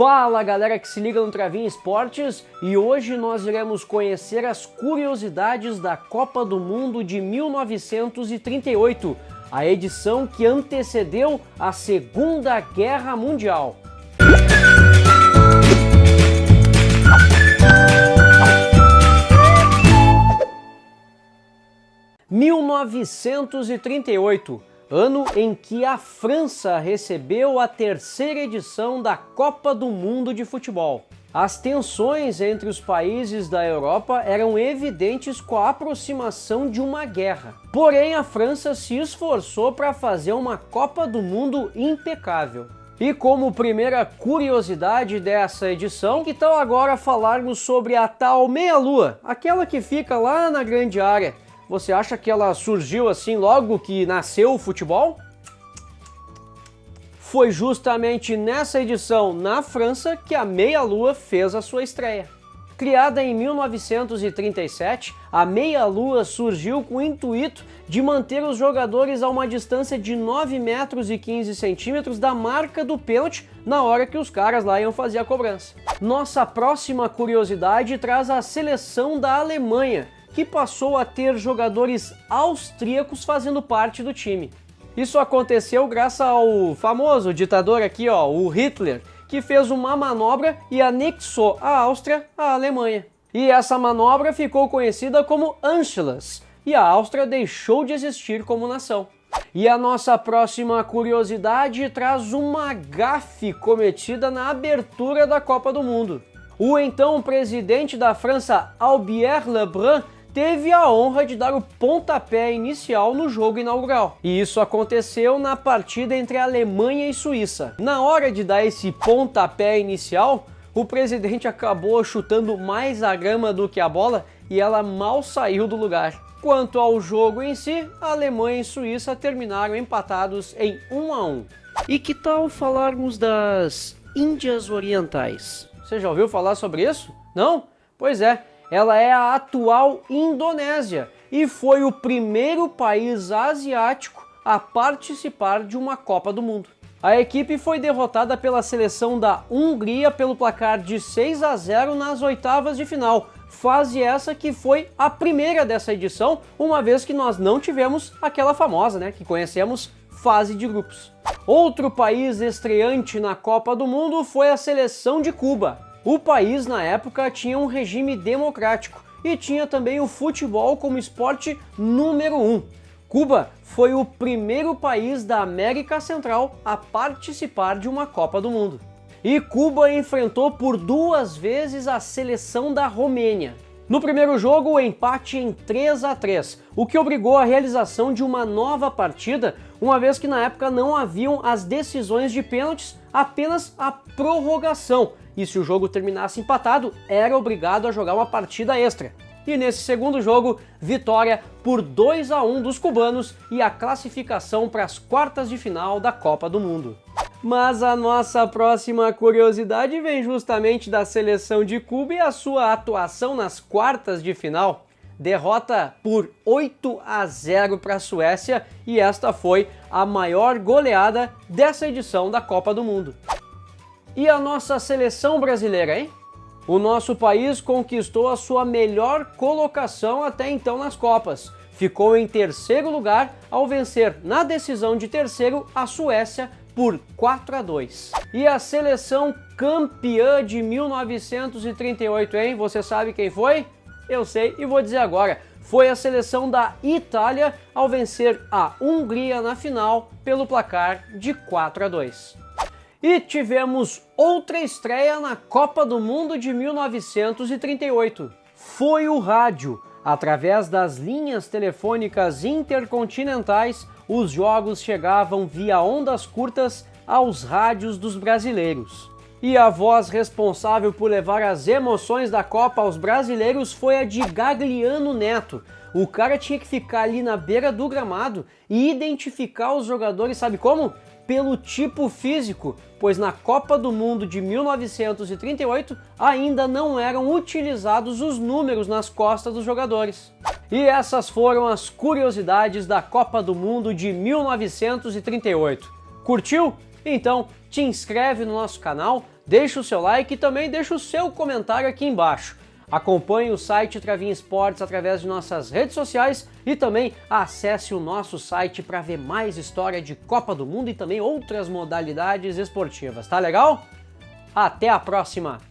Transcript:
Fala galera que se liga no Travinho Esportes, e hoje nós iremos conhecer as curiosidades da Copa do Mundo de 1938, a edição que antecedeu a Segunda Guerra Mundial. – 1938, ano em que a França recebeu a terceira edição da Copa do Mundo de Futebol. As tensões entre os países da Europa eram evidentes com a aproximação de uma guerra. Porém, a França se esforçou para fazer uma Copa do Mundo impecável. E como primeira curiosidade dessa edição, que tal agora falarmos sobre a tal meia-lua, aquela que fica lá na grande área? Você acha que ela surgiu assim logo que nasceu o futebol? Foi justamente nessa edição na França que a meia-lua fez a sua estreia. Criada em 1937, a meia-lua surgiu com o intuito de manter os jogadores a uma distância de 9 metros e 15 centímetros da marca do pênalti na hora que os caras lá iam fazer a cobrança. Nossa próxima curiosidade traz a seleção da Alemanha, que passou a ter jogadores austríacos fazendo parte do time. Isso aconteceu graças ao famoso ditador aqui, ó, o Hitler, que fez uma manobra e anexou a Áustria à Alemanha. E essa manobra ficou conhecida como Anschluss, e a Áustria deixou de existir como nação. E a nossa próxima curiosidade traz uma gafe cometida na abertura da Copa do Mundo. O então presidente da França, Albert Lebrun, teve a honra de dar o pontapé inicial no jogo inaugural. E isso aconteceu na partida entre a Alemanha e Suíça. Na hora de dar esse pontapé inicial, o presidente acabou chutando mais a grama do que a bola e ela mal saiu do lugar. Quanto ao jogo em si, a Alemanha e Suíça terminaram empatados em 1-1. E que tal falarmos das Índias Orientais? Você já ouviu falar sobre isso? Não? Pois é. Ela é a atual Indonésia e foi o primeiro país asiático a participar de uma Copa do Mundo. A equipe foi derrotada pela seleção da Hungria pelo placar de 6-0 nas oitavas de final, fase essa que foi a primeira dessa edição, uma vez que nós não tivemos aquela famosa, né, que conhecemos, fase de grupos. Outro país estreante na Copa do Mundo foi a seleção de Cuba. O país, na época, tinha um regime democrático e tinha também o futebol como esporte número 1. Cuba foi o primeiro país da América Central a participar de uma Copa do Mundo. E Cuba enfrentou por 2 vezes a seleção da Romênia. No primeiro jogo, o empate em 3-3, o que obrigou a realização de uma nova partida, uma vez que na época não haviam as decisões de pênaltis, apenas a prorrogação. E se o jogo terminasse empatado, era obrigado a jogar uma partida extra. E nesse segundo jogo, vitória por 2-1 dos cubanos e a classificação para as quartas de final da Copa do Mundo. Mas a nossa próxima curiosidade vem justamente da seleção de Cuba e a sua atuação nas quartas de final. Derrota por 8-0 para a Suécia, e esta foi a maior goleada dessa edição da Copa do Mundo. E a nossa seleção brasileira, hein? O nosso país conquistou a sua melhor colocação até então nas Copas. Ficou em terceiro lugar ao vencer na decisão de terceiro a Suécia por 4-2. E a seleção campeã de 1938, hein? Você sabe quem foi? Eu sei e vou dizer agora. Foi a seleção da Itália ao vencer a Hungria na final pelo placar de 4-2. E tivemos outra estreia na Copa do Mundo de 1938. Foi o rádio. Através das linhas telefônicas intercontinentais, os jogos chegavam via ondas curtas aos rádios dos brasileiros. E a voz responsável por levar as emoções da Copa aos brasileiros foi a de Gagliano Neto. O cara tinha que ficar ali na beira do gramado e identificar os jogadores, sabe como? Pelo tipo físico, pois na Copa do Mundo de 1938 ainda não eram utilizados os números nas costas dos jogadores. E essas foram as curiosidades da Copa do Mundo de 1938. Curtiu? Então te inscreve no nosso canal, deixa o seu like e também deixa o seu comentário aqui embaixo. Acompanhe o site Travinha Esportes através de nossas redes sociais e também acesse o nosso site para ver mais história de Copa do Mundo e também outras modalidades esportivas, tá legal? Até a próxima!